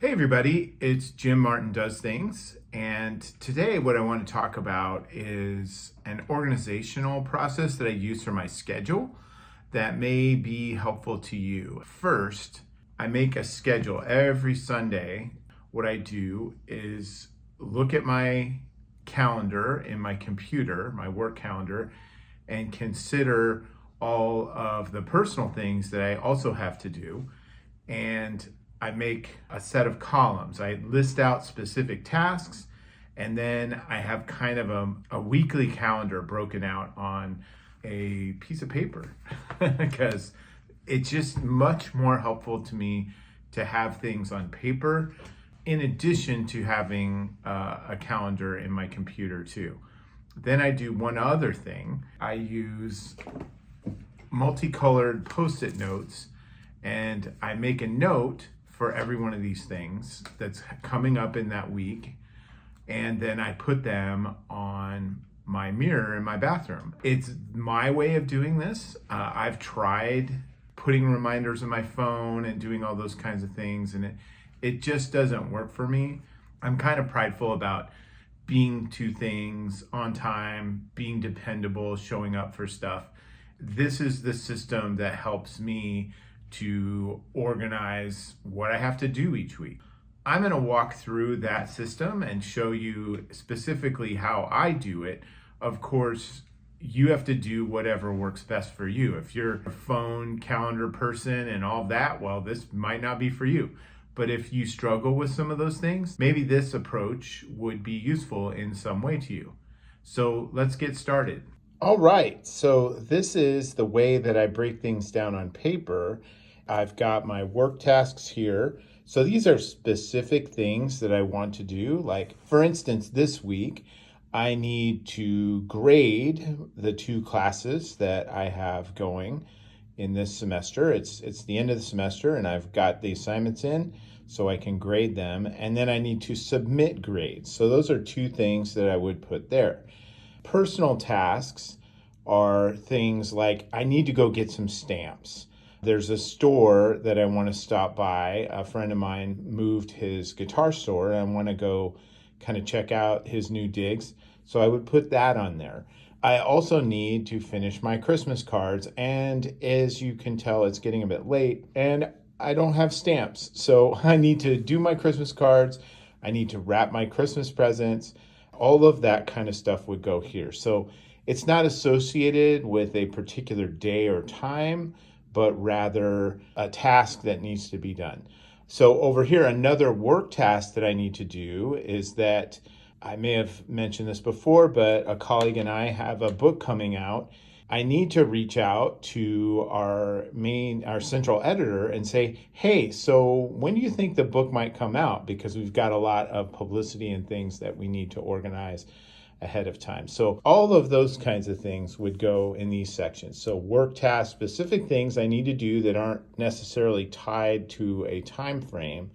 Hey everybody, it's Jim Martin Does Things, and today what I want to talk about is an organizational process that I use for my schedule that may be helpful to you. First, I make a schedule every Sunday. What I do is look at my calendar in my computer, my work calendar, and consider all of the personal things that I also have to do. And I make a set of columns. I list out specific tasks, and then I have kind of a weekly calendar broken out on a piece of paper because it's just much more helpful to me to have things on paper in addition to having a calendar in my computer too. Then I do one other thing. I use multicolored Post-it notes, and I make a note for every one of these things that's coming up in that week, and then I put them on my mirror in my bathroom. It's my way of doing this. I've tried putting reminders on my phone and doing all those kinds of things, and it just doesn't work for me. I'm kind of prideful about being to things on time, being dependable, showing up for stuff. This is the system that helps me to organize what I have to do each week. I'm going to walk through that system and show you specifically how I do it. Of course, you have to do whatever works best for you. If you're a phone calendar person and all that, well, this might not be for you. But if you struggle with some of those things, maybe this approach would be useful in some way to you. So let's get started. All right, so this is the way that I break things down on paper. I've got my work tasks here. So these are specific things that I want to do. Like, for instance, this week, I need to grade the 2 classes that I have going in this semester. It's the end of the semester, and I've got the assignments in so I can grade them. And then I need to submit grades. So those are 2 things that I would put there. Personal tasks are things like I need to go get some stamps. There's a store that I want to stop by. A friend of mine moved his guitar store, and I want to go kind of check out his new digs. So I would put that on there. I also need to finish my Christmas cards, and as you can tell, it's getting a bit late, and I don't have stamps. So I need to do my Christmas cards. I need to wrap my Christmas presents. All of that kind of stuff would go here. So it's not associated with a particular day or time, but rather a task that needs to be done. So over here, another work task that I need to do is that I may have mentioned this before, but a colleague and I have a book coming out. I need to reach out to our central editor and say, hey, so when do you think the book might come out? Because we've got a lot of publicity and things that we need to organize ahead of time. So all of those kinds of things would go in these sections. So work tasks, specific things I need to do that aren't necessarily tied to a time frame.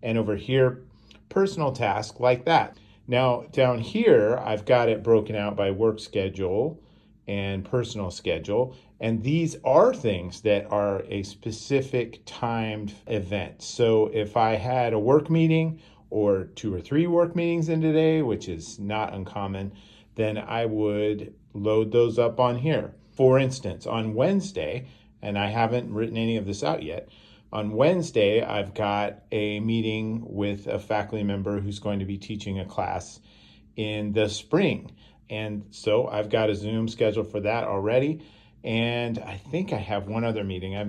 And over here, personal tasks like that. Now down here, I've got it broken out by work schedule and personal schedule. And these are things that are a specific timed event. So if I had a work meeting or 2 or 3 work meetings in today, which is not uncommon, then I would load those up on here. For instance, on Wednesday, and I haven't written any of this out yet, on Wednesday, I've got a meeting with a faculty member who's going to be teaching a class in the spring. And so I've got a Zoom scheduled for that already. And I think I have one other meeting. I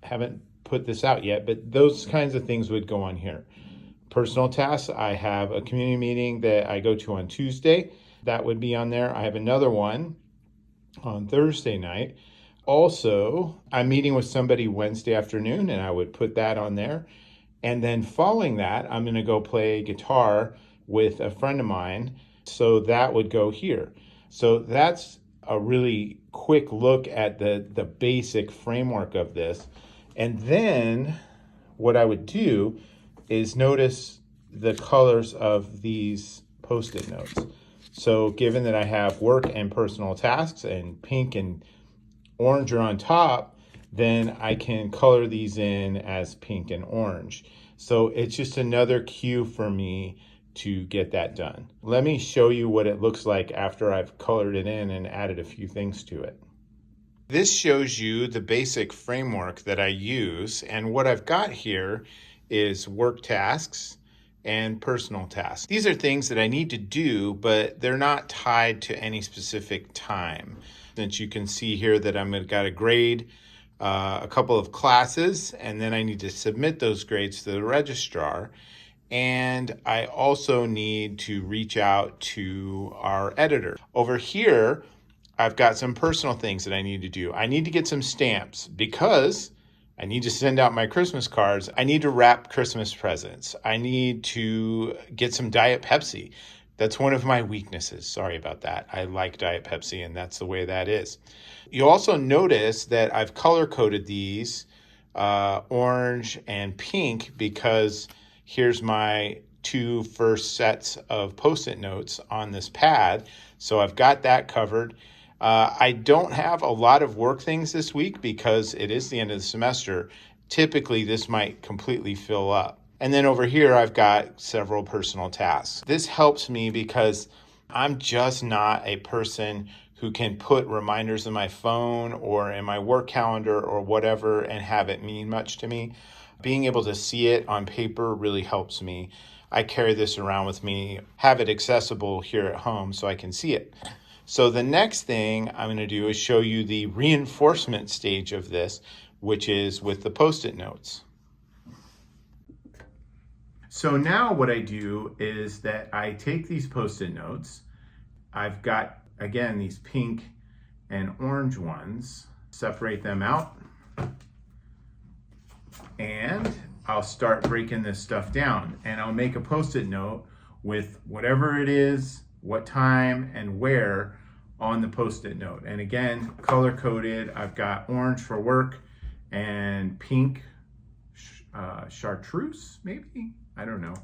haven't put this out yet, but those kinds of things would go on here. Personal tasks, I have a community meeting that I go to on Tuesday. That would be on there. I have another one on Thursday night. Also, I'm meeting with somebody Wednesday afternoon, and I would put that on there. And then following that, I'm going to go play guitar with a friend of mine. So that would go here. So that's a really quick look at the basic framework of this. And then what I would do is notice the colors of these Post-it notes. So given that I have work and personal tasks, and pink and orange are on top, then I can color these in as pink and orange. So it's just another cue for me to get that done. Let me show you what it looks like after I've colored it in and added a few things to it. This shows you the basic framework that I use, and what I've got here is work tasks and personal tasks. These are things that I need to do, but they're not tied to any specific time. Since you can see here that I've got a grade, a couple of classes, and then I need to submit those grades to the registrar. And I also need to reach out to our editor. Over here, I've got some personal things that I need to do. I need to get some stamps because I need to send out my Christmas cards. I need to wrap Christmas presents. I need to get some Diet Pepsi. That's one of my weaknesses. Sorry about that. I like Diet Pepsi, and that's the way that is. You'll also notice that I've color-coded these orange and pink because here's my two first sets of Post-it notes on this pad. So I've got that covered. I don't have a lot of work things this week because it is the end of the semester. Typically, this might completely fill up. And then over here, I've got several personal tasks. This helps me because I'm just not a person who can put reminders in my phone or in my work calendar or whatever and have it mean much to me. Being able to see it on paper really helps me. I carry this around with me, have it accessible here at home so I can see it. So the next thing I'm going to do is show you the reinforcement stage of this, which is with the Post-it notes. So now what I do is that I take these Post-it notes. I've got, again, these pink and orange ones, separate them out, and I'll start breaking this stuff down, and I'll make a Post-it note with whatever it is, what time and where on the Post-it note. And again, color coded. I've got orange for work and pink chartreuse, maybe? I don't know.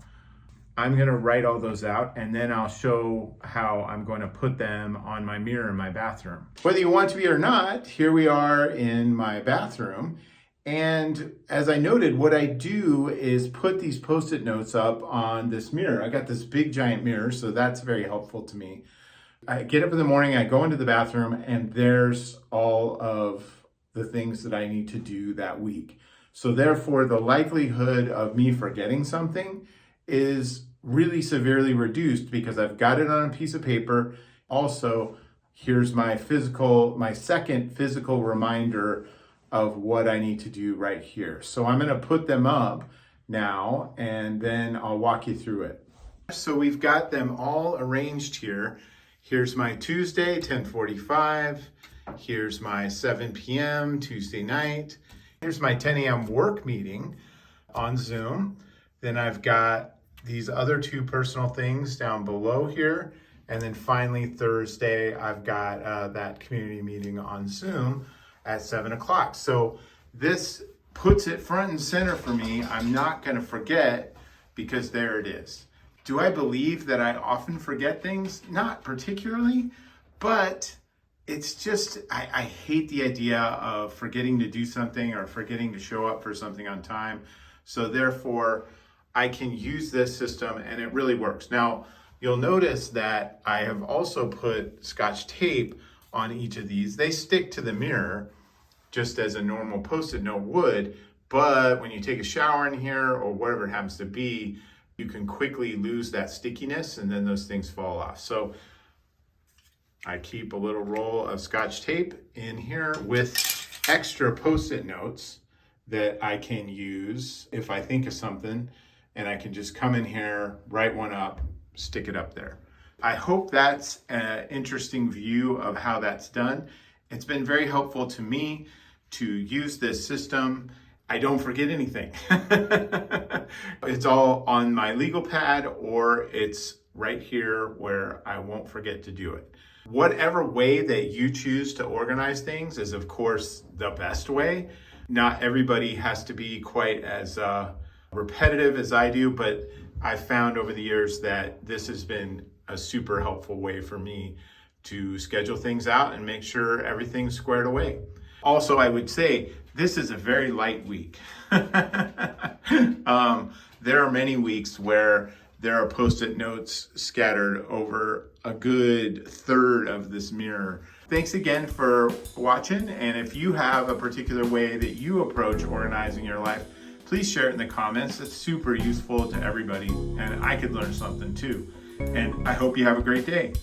I'm gonna write all those out, and then I'll show how I'm going to put them on my mirror in my bathroom. Whether you want to be or not, here we are in my bathroom. And as I noted, what I do is put these Post-it notes up on this mirror. I got this big giant mirror, so that's very helpful to me. I get up in the morning, I go into the bathroom, and there's all of the things that I need to do that week. So therefore, the likelihood of me forgetting something is really severely reduced because I've got it on a piece of paper. Also, here's my second physical reminder of what I need to do right here. So I'm going to put them up now, and then I'll walk you through it. So we've got them all arranged here. Here's my Tuesday, 10:45. Here's my 7 p.m. Tuesday night. Here's my 10 a.m. work meeting on Zoom. Then I've got these other two personal things down below here. And then finally, Thursday, I've got that community meeting on Zoom at 7 o'clock. So this puts it front and center for me. I'm not going to forget because there it is. Do I believe that I often forget things? Not particularly, but it's just, I hate the idea of forgetting to do something or forgetting to show up for something on time. So therefore, I can use this system and it really works. Now, you'll notice that I have also put Scotch tape on each of these. They stick to the mirror just as a normal Post-it note would, but when you take a shower in here or whatever it happens to be, you can quickly lose that stickiness and then those things fall off. So I keep a little roll of Scotch tape in here with extra Post-it notes that I can use if I think of something, and I can just come in here, write one up, stick it up there. I hope that's an interesting view of how that's done. It's been very helpful to me to use this system. I don't forget anything. It's all on my legal pad, or it's right here where I won't forget to do it. Whatever way that you choose to organize things is, of course, the best way. Not everybody has to be quite as repetitive as I do, but I've found over the years that this has been a super helpful way for me to schedule things out and make sure everything's squared away. Also, I would say this is a very light week. There are many weeks where there are Post-it notes scattered over a good third of this mirror. Thanks again for watching, and if you have a particular way that you approach organizing your life, please share it in the comments. It's super useful to everybody, and I could learn something too. And I hope you have a great day.